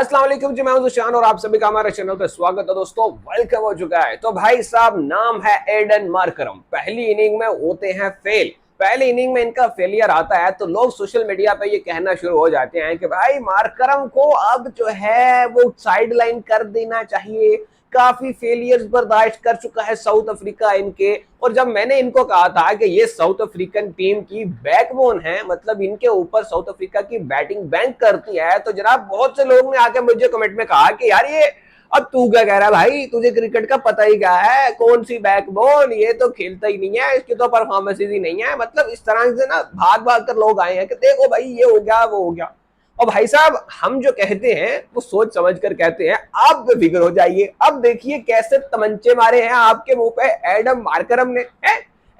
अस्सलाम वालेकुम जी, मैं हूं जुशान और आप सभी का हमारे चैनल पे स्वागत है। दोस्तों वेलकम हो चुका है। तो भाई साहब, नाम है एडन मार्करम। पहली इनिंग में होते हैं फेल। पहली इनिंग में इनका फेलियर आता है तो लोग सोशल मीडिया पे ये कहना शुरू हो जाते हैं कि भाई मार्करम को अब जो है वो साइड लाइन कर देना चाहिए। काफी फेलियर्स बर्दाश्त कर चुका है साउथ अफ्रीका इनके। और जब मैंने इनको कहा था कि ये साउथ अफ्रीकन टीम की बैकबोन है, मतलब इनके ऊपर साउथ अफ्रीका की बैटिंग बैंक करती है, तो जनाब बहुत से लोगों ने आके मुझे कमेंट में कहा कि यार ये अब तू क्या कह रहा है भाई, तुझे क्रिकेट का पता ही क्या है, कौन सी बैकबोन, ये तो खेलता ही नहीं है, इसकी तो परफॉर्मेंसेज ही नहीं है। मतलब इस तरह से ना भाग भाग कर लोग आए हैं कि देखो भाई ये हो गया वो हो गया। और भाई साहब, हम जो कहते हैं वो सोच समझ कर कहते हैं। आप बेफिक्र हो जाइए। अब देखिए कैसे तमंचे मारे हैं आपके मुंह पे एडम मार्करम ने।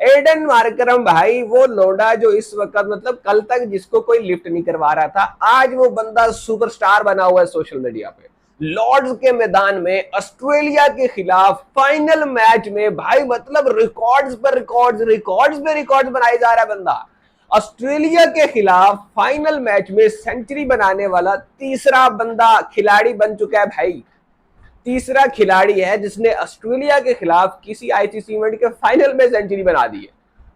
एडन मार्करम भाई वो लोडा जो इस वक्त, मतलब कल तक जिसको कोई लिफ्ट नहीं करवा रहा था, आज वो बंदा सुपरस्टार बना हुआ है सोशल मीडिया पे। लॉर्ड्स के मैदान में ऑस्ट्रेलिया के खिलाफ फाइनल मैच में भाई, मतलब रिकॉर्ड्स पर रिकॉर्ड्स, रिकॉर्ड्स पे रिकॉर्ड्स बनाए जा रहा है बंदा। ऑस्ट्रेलिया के खिलाफ फाइनल मैच में सेंचुरी बनाने वाला तीसरा बंदा खिलाड़ी बन चुका है भाई। तीसरा खिलाड़ी है जिसने ऑस्ट्रेलिया के खिलाफ किसी आईसीसी इवेंट के फाइनल में सेंचुरी बना दी है।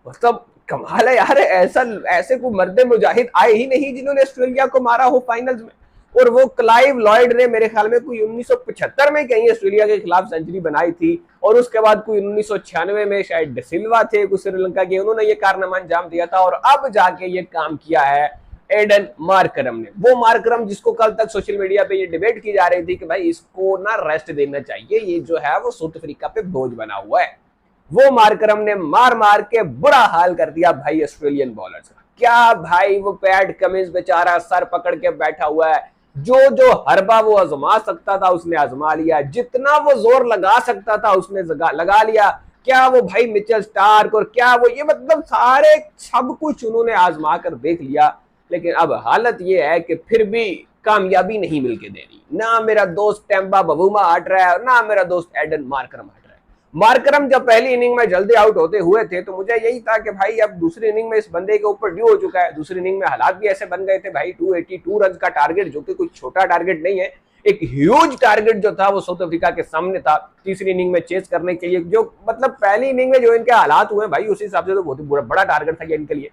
मतलब कमाल है यार, ऐसा ऐसे कोई मर्दे मुजाहिद आए ही नहीं जिन्होंने ऑस्ट्रेलिया को मारा हो फाइनल्स में। और वो क्लाइव लॉयड ने मेरे ख्याल में कोई 1975 में कहीं ऑस्ट्रेलिया के खिलाफ सेंचुरी बनाई थी, और उसके बाद कोई 1996 में शायद डिसिल्वा थे कुछ श्रीलंका के, उन्होंने ये कारनामा अंजाम दिया था। और अब जाके ये काम किया है एडन मार्करम ने। वो मार्करम जिसको कल तक सोशल मीडिया पे ये डिबेट की जा रही थी कि भाई इसको ना रेस्ट देना चाहिए, ये जो है वो साउथ अफ्रीका पे बोझ बना हुआ है। वो मार्करम ने मार मार के बुरा हाल कर दिया भाई ऑस्ट्रेलियन बॉलर्स का। क्या भाई, वो पैट कमिंस बेचारा सर पकड़ के बैठा हुआ है। जो जो हरबा वो आजमा सकता था उसने आजमा लिया, जितना वो जोर लगा सकता था उसने लगा लिया। क्या वो भाई मिचेल स्टार्क और क्या वो, ये मतलब सारे सब कुछ उन्होंने आजमा कर देख लिया। लेकिन अब हालत ये है कि फिर भी कामयाबी नहीं मिलके दे रही। ना मेरा दोस्त टेम्बा बबूमा हट रहा है और ना मेरा दोस्त एडन मार्करम हट रहा है। मार्करम जब पहली इनिंग में जल्दी आउट होते हुए थे तो मुझे यही था कि भाई अब दूसरी इनिंग में इस बंदे के ऊपर ड्यू हो चुका है। दूसरी इनिंग में हालात भी ऐसे बन गए थे भाई, 282 रन का टारगेट, जो कि कोई छोटा टारगेट नहीं है, एक ह्यूज टारगेट जो था वो साउथ अफ्रीका के सामने था तीसरी इनिंग में चेस करने के लिए। जो मतलब पहली इनिंग में जो इनके हालात हुए भाई, उस हिसाब से तो बहुत ही बड़ा टारगेट था इनके लिए।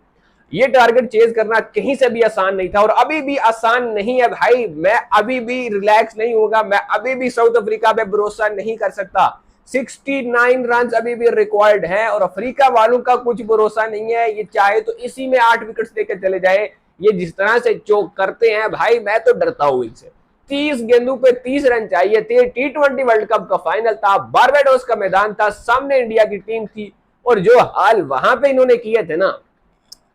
ये टारगेट चेज करना कहीं से भी आसान नहीं था और अभी भी आसान नहीं है भाई। मैं अभी भी रिलैक्स नहीं होगा, मैं अभी भी साउथ अफ्रीका पे भरोसा नहीं कर सकता। 69 रन अभी भी रिक्वायर्ड है और अफ्रीका वालों का कुछ भरोसा नहीं है। ये चाहे तो इसी में 8 विकेट्स लेकर चले जाए। ये जिस तरह से चोक करते हैं भाई, मैं तो डरता हूं इनसे। 30 गेंदों पे 30 रन चाहिए थे। T20 वर्ल्ड कप का फाइनल था, बारबाडोस का मैदान था, सामने इंडिया की टीम थी, और जो हाल वहां पे इन्होंने किए थे ना,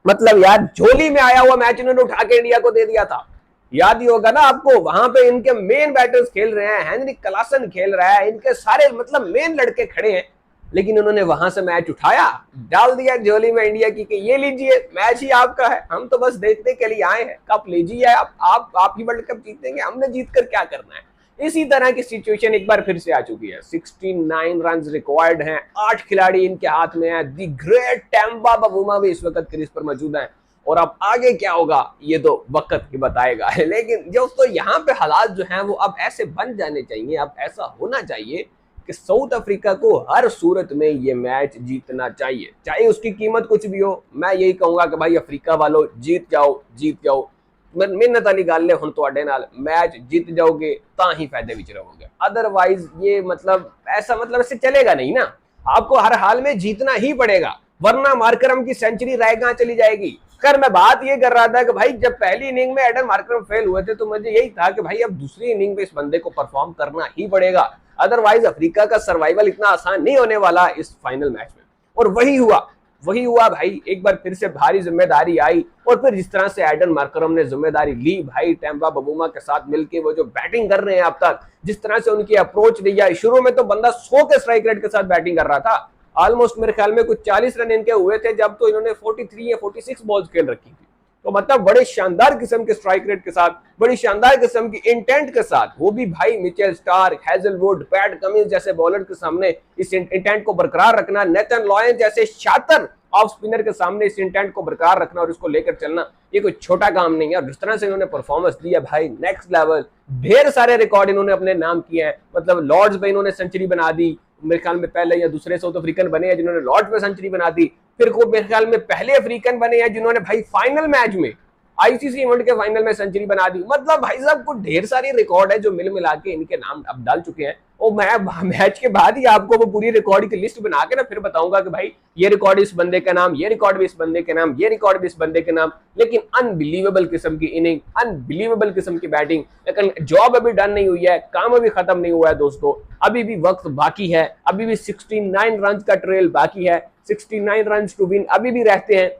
मतलब यार झोली में आया हुआ मैच इन्होंने उठा के इंडिया को दे दिया था। याद ही होगा ना आपको, वहां पे इनके मेन बैटर्स खेल रहे हैं, हेनरिक क्लासन खेल रहा है, इनके सारे मतलब मेन लड़के खड़े हैं, लेकिन उन्होंने वहां से मैच उठाया, डाल दिया झोली में इंडिया की कि ये लीजिए मैच ही आपका है, हम तो बस देखने के लिए आए हैं, कप लीजिए आप ही वर्ल्ड कप जीतेंगे, हमने जीत कर क्या करना है। इसी तरह की सिचुएशन एक बार फिर से आ चुकी है। 69 रन रिक्वायर्ड हैं, 8 खिलाड़ी इनके हाथ में है। दी ग्रेट टेम्बा बबूमा भी इस वक्त क्रीज पर मौजूद है, और अब आगे क्या होगा ये तो वक्त ही बताएगा। लेकिन दोस्तों यहाँ पे हालात जो हैं वो अब ऐसे बन जाने चाहिए, अब ऐसा होना चाहिए कि साउथ अफ्रीका को हर सूरत में ये मैच जीतना चाहिए, चाहे उसकी कीमत कुछ भी हो। मैं यही कहूंगा कि भाई अफ्रीका वालों, जीत जाओ जीत जाओ, मिन्नत वाली गल है, हुण तुहाडे नाल मैच जीत जाओगे तां ही फायदे विच रहोगे। अदरवाइज ये मतलब ऐसा, मतलब ऐसे चलेगा नहीं ना, आपको हर हाल में जीतना ही पड़ेगा, वरना मार्करम की सेंचुरी रायगां चली जाएगी। खैर मैं बात ये कर रहा था कि भाई जब पहली इनिंग में एडन मार्करम फेल हुए थे तो मुझे यही था कि भाई अब दूसरी इनिंग में इस बंदे को परफॉर्म करना ही पड़ेगा, अदरवाइज अफ्रीका का सर्वाइवल इतना आसान नहीं होने वाला इस फाइनल मैच में। और वही हुआ भाई, एक बार फिर से भारी जिम्मेदारी आई, और फिर जिस तरह से एडन मार्करम ने जिम्मेदारी ली भाई, टेम्बा बबूमा के साथ मिलके वो जो बैटिंग कर रहे हैं अब तक, जिस तरह से उनकी अप्रोच दी है, शुरू में तो बंदा 100 के स्ट्राइक रेट के साथ बैटिंग कर रहा था, ऑलमोस्ट मेरे ख्याल में कुछ 40 रन इनके हुए थे जब तो इन्होंने 43 या 46 बॉल्स खेल रखी थी। तो मतलब बड़े शानदार किस्म के स्ट्राइक रेट के साथ, बड़ी शानदार किस्म की इंटेंट के साथ, वो भी भाई Mitchell Starc, Hazlewood, PAT Cummins जैसे बॉलर के सामने इस इंटेंट को बरकरार रखना, नेथन लॉयन जैसे शातर ऑफ स्पिनर के सामने इस इंटेंट को बरकरार रखना और इसको लेकर चलना, ये कोई छोटा काम नहीं है। और जिस तरह से इन्होंने परफॉर्मेंस दिया भाई, नेक्स्ट लेवल, ढेर सारे रिकॉर्ड इन्होंने अपने नाम किए हैं। मतलब लॉर्ड्स में इन्होंने सेंचुरी बना दी, मेरे ख्याल में पहले या दूसरे साउथ अफ्रीकन बने हैं जिन्होंने लॉर्ड्स में सेंचुरी बना दी। फिर को मेरे ख्याल में पहले अफ्रीकन बने हैं जिन्होंने भाई फाइनल मैच में, आईसीसी इवेंट के फाइनल में सेंचुरी बना दी। मतलब भाई साहब को ढेर सारी रिकॉर्ड है जो मिल मिला के इनके नाम अब डाल चुके हैं। और मैं मैच के बाद ही आपको वो पूरी रिकॉर्ड की लिस्ट बना के ना फिर बताऊंगा कि भाई ये रिकॉर्ड इस बंदे का नाम, ये रिकॉर्ड भी इस बंदे के नाम, ये रिकॉर्ड भी इस बंदे के नाम। लेकिन अनबिलीवेबल किस्म की इनिंग, अनबिलीवेबल किस्म की बैटिंग। लेकिन जॉब अभी डन नहीं हुई है, काम अभी खत्म नहीं हुआ है दोस्तों, अभी भी वक्त बाकी है। अभी भी 69 रन का ट्रेल बाकी है, 69 रन टू विन अभी भी रहते हैं।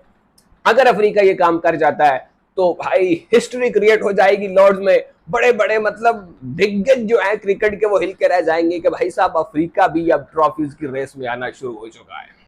अगर अफ्रीका ये काम कर जाता है तो भाई हिस्ट्री क्रिएट हो जाएगी लॉर्ड्स में। बड़े बड़े मतलब दिग्गज जो है क्रिकेट के वो हिल के रह जाएंगे कि भाई साहब अफ्रीका भी अब ट्रॉफीज की रेस में आना शुरू हो चुका है।